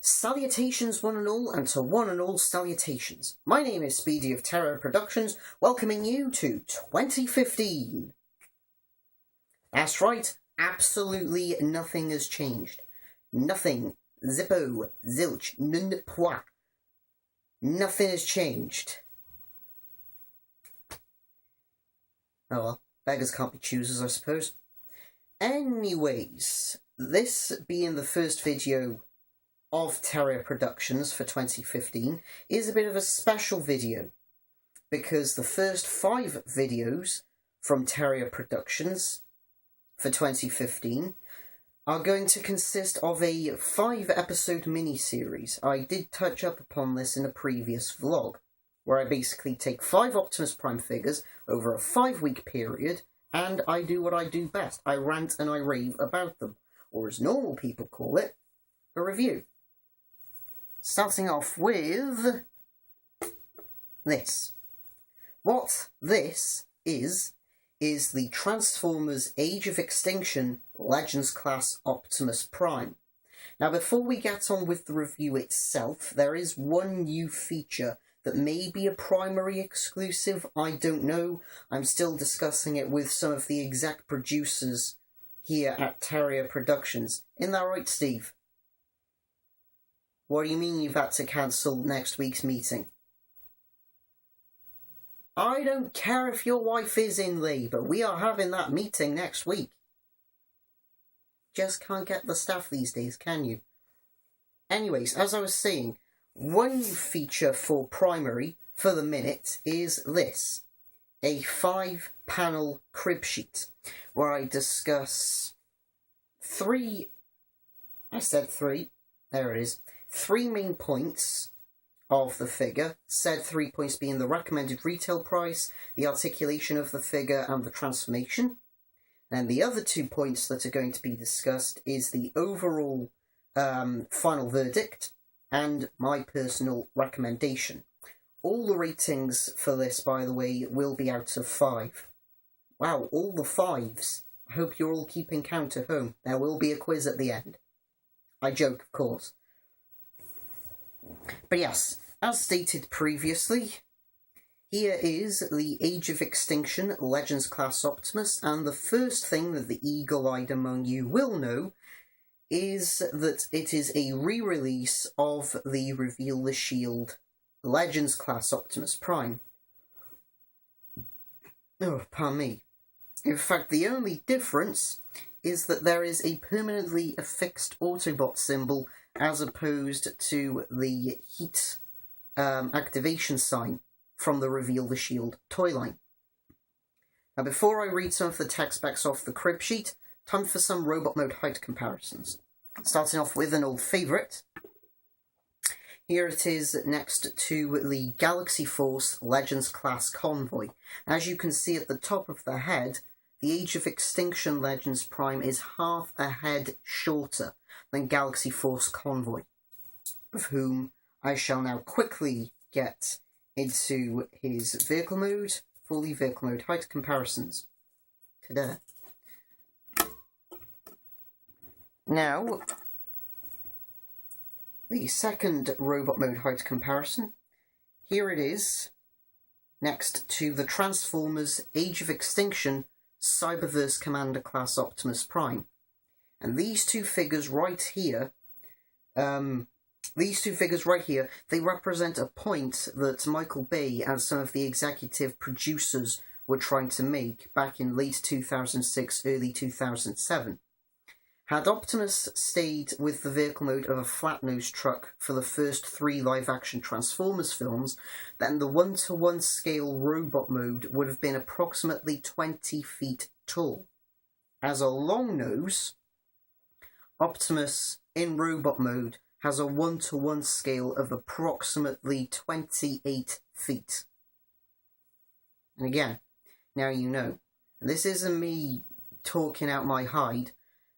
Salutations one and all, and to one and all salutations. My name is Speedy of Terror Productions, welcoming you to 2015. That's right, absolutely nothing has changed. Nothing. Zippo. Zilch. None pois. Nothing has changed. Oh well, beggars can't be choosers, I suppose. Anyways, this being the first video of Terror Productions for 2015 is a bit of a special video because the first 5 videos from Terror Productions for 2015 are going to consist of a 5-episode mini-series. I did touch up upon this in a previous vlog, where I basically take 5 Optimus Prime figures over a 5-week period, and I do what I do best. I rant and I rave about them, or as normal people call it, a review. Starting off with this. What this is the Transformers Age of Extinction Legends Class Optimus Prime. Now, before we get on with the review itself, there is one new feature that may be a primary exclusive, I don't know. I'm still discussing it with some of the exec producers here at Terror Productions. Isn't that right, Steve? What do you mean you've had to cancel next week's meeting? I don't care if your wife is in labour, we are having that meeting next week. Just can't get the staff these days, can you? Anyways, as I was saying, one new feature for primary, for the minute, is this. A 5-panel crib sheet, where I discuss 3 main points of the figure, said 3 points being the recommended retail price, the articulation of the figure, and the transformation. And the other 2 points that are going to be discussed is the overall final verdict and my personal recommendation. All the ratings for this, by the way, will be out of 5. Wow, all the 5s. I hope you're all keeping count at home. There will be a quiz at the end. I joke, of course. But yes, as stated previously, here is the Age of Extinction Legends Class Optimus, and the first thing that the eagle-eyed among you will know is that it is a re-release of the Reveal the Shield Legends Class Optimus Prime. Oh, pardon me. In fact, the only difference is that there is a permanently affixed Autobot symbol as opposed to the heat activation sign from the Reveal the Shield toy line. Now, before I read some of the tech specs off the crib sheet, time for some robot mode height comparisons. Starting off with an old favourite. Here it is next to the Galaxy Force Legends Class Convoy. As you can see at the top of the head, the Age of Extinction Legends Prime is half a head shorter than Galaxy Force Convoy, of whom I shall now quickly get into his vehicle mode, fully vehicle mode height comparisons. Ta-da. Now, the second robot mode height comparison. Here it is, next to the Transformers Age of Extinction Cyberverse Commander Class Optimus Prime. And these two figures right here, they represent a point that Michael Bay and some of the executive producers were trying to make back in late 2006, early 2007. Had Optimus stayed with the vehicle mode of a flat-nosed truck for the first 3 live-action Transformers films, then the 1-to-1 scale robot mode would have been approximately 20 feet tall. As a long nose, Optimus in robot mode has a 1-to-1 scale of approximately 28 feet. And again, now you know. And this isn't me talking out my hide.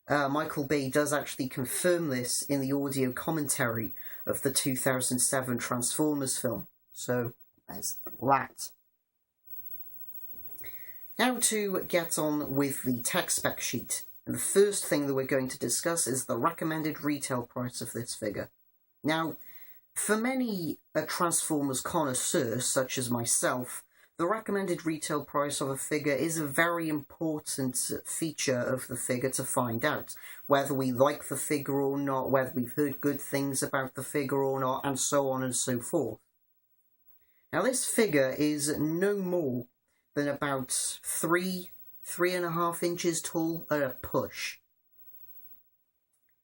Michael Bay does actually confirm this in the audio commentary of the 2007 Transformers film. So, there's that. Now to get on with the tech spec sheet. And the first thing that we're going to discuss is the recommended retail price of this figure. Now, for many Transformers connoisseurs, such as myself, the recommended retail price of a figure is a very important feature of the figure to find out. Whether we like the figure or not, whether we've heard good things about the figure or not, and so on and so forth. Now, this figure is no more than about 3.5 inches tall at a push.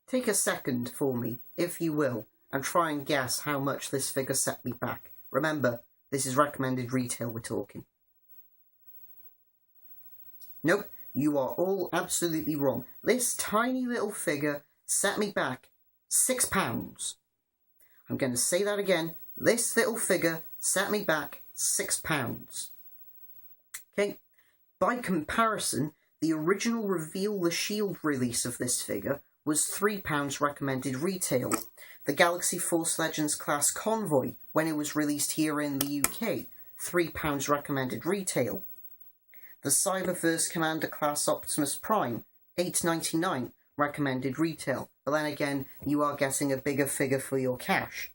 Take a second for me, if you will, and try and guess how much this figure set me back. Remember, this is recommended retail we're talking. Nope, you are all absolutely wrong. This tiny little figure set me back £6. I'm going to say that again. This little figure set me back £6. Okay, by comparison, the original Reveal the Shield release of this figure was £3 recommended retail. The Galaxy Force Legends class Convoy, when it was released here in the UK, £3 recommended retail. The Cyberverse Commander class Optimus Prime, $8.99 recommended retail. But then again, you are getting a bigger figure for your cash.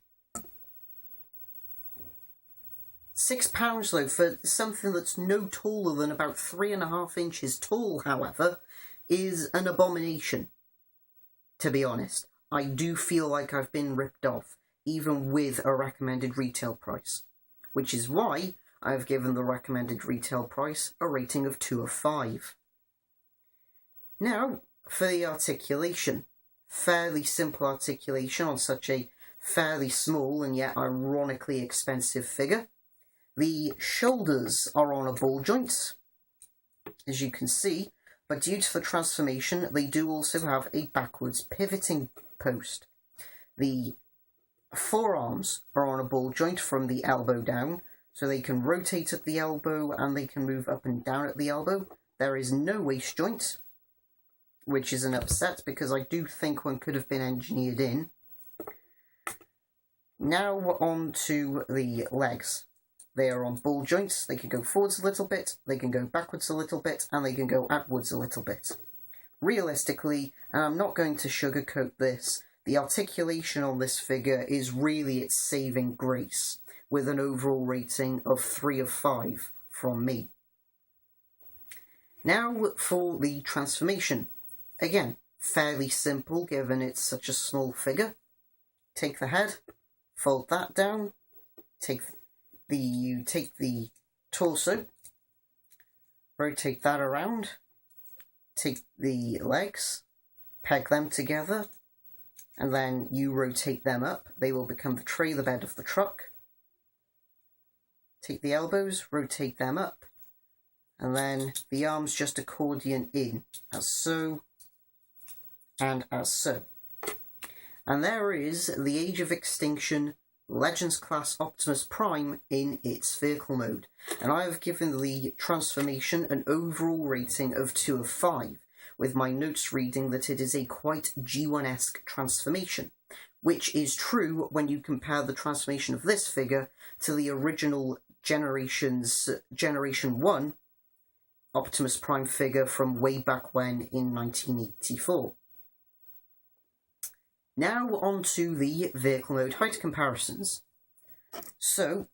£6 though, for something that's no taller than about 3.5 inches tall, however, is an abomination. To be honest, I do feel like I've been ripped off, even with a recommended retail price. Which is why I've given the recommended retail price a rating of 2 of 5. Now, for the articulation. Fairly simple articulation on such a fairly small and yet ironically expensive figure. The shoulders are on a ball joint, as you can see, but due to the transformation, they do also have a backwards pivoting post. The forearms are on a ball joint from the elbow down, so they can rotate at the elbow and they can move up and down at the elbow. There is no waist joint, which is an upset because I do think one could have been engineered in. Now on to the legs. They are on ball joints. They can go forwards a little bit, they can go backwards a little bit, and they can go outwards a little bit. Realistically, and I'm not going to sugarcoat this, the articulation on this figure is really its saving grace, with an overall rating of 3 of 5 from me. Now for the transformation. Again, fairly simple given it's such a small figure. Take the head, fold that down, you take the torso, rotate that around, take the legs, peg them together, and then you rotate them up. They will become the trailer bed of the truck. Take the elbows, rotate them up, and then the arms just accordion in, as so, and as so. And there is the Age of Extinction Legends class Optimus Prime in its vehicle mode, and I have given the transformation an overall rating of 2 of 5, with my notes reading that it is a quite G1-esque transformation, which is true when you compare the transformation of this figure to the original Generation 1 Optimus Prime figure from way back when in 1984. Now on to the vehicle mode height comparisons. So,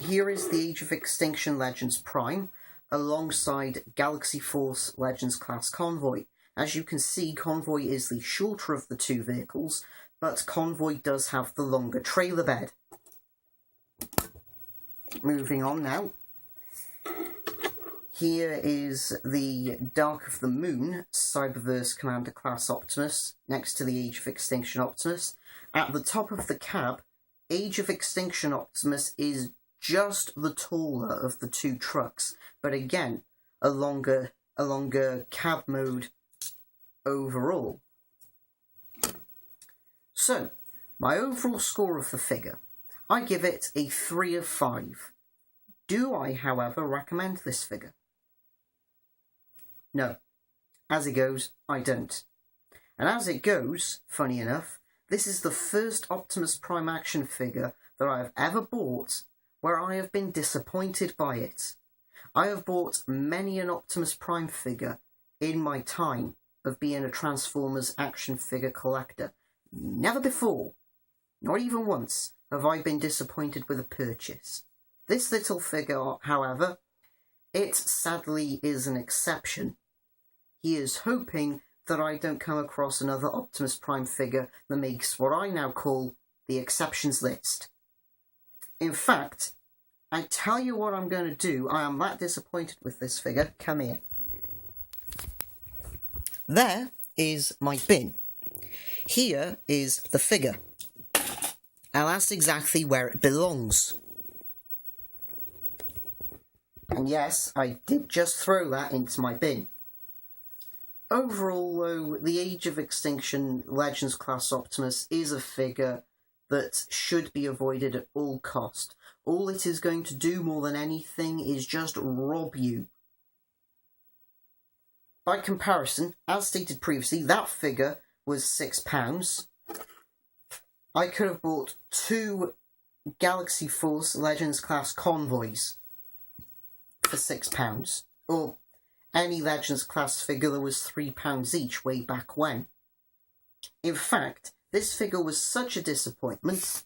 here is the Age of Extinction Legends Prime, alongside Galaxy Force Legends class Convoy. As you can see, Convoy is the shorter of the two vehicles, but Convoy does have the longer trailer bed. Moving on now. Here is the Dark of the Moon Cyberverse Commander class Optimus, next to the Age of Extinction Optimus. At the top of the cab, Age of Extinction Optimus is just the taller of the two trucks, but again, a longer cab mode overall. So, my overall score of the figure, I give it a 3 of 5. Do I, however, recommend this figure? No. As it goes, I don't. And as it goes, funny enough, this is the first Optimus Prime action figure that I have ever bought where I have been disappointed by it. I have bought many an Optimus Prime figure in my time of being a Transformers action figure collector. Never before Not even once have I been disappointed with a purchase. This little figure, however, it sadly is an exception. He is hoping that I don't come across another Optimus Prime figure that makes what I now call the exceptions list. In fact, I tell you what I'm going to do. I am that disappointed with this figure. Come here. There is my bin. Here is the figure. And that's exactly where it belongs. And yes, I did just throw that into my bin. Overall, though, the Age of Extinction Legends class Optimus is a figure that should be avoided at all cost. All it is going to do more than anything is just rob you. By comparison, as stated previously, that figure was £6. I could have bought 2 Galaxy Force Legends class convoys for £6, or any Legends class figure that was £3 each way back when. In fact, this figure was such a disappointment,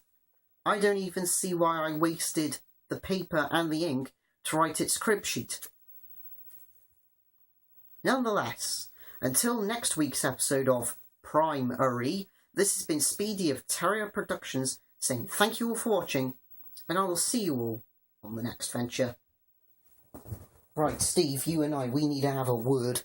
I don't even see why I wasted the paper and the ink to write its crib sheet. Nonetheless, until next week's episode of Prime Uary, this has been Speedy of Terrier Productions saying thank you all for watching, and I will see you all on the next venture. Right, Steve, you and I, we need to have a word.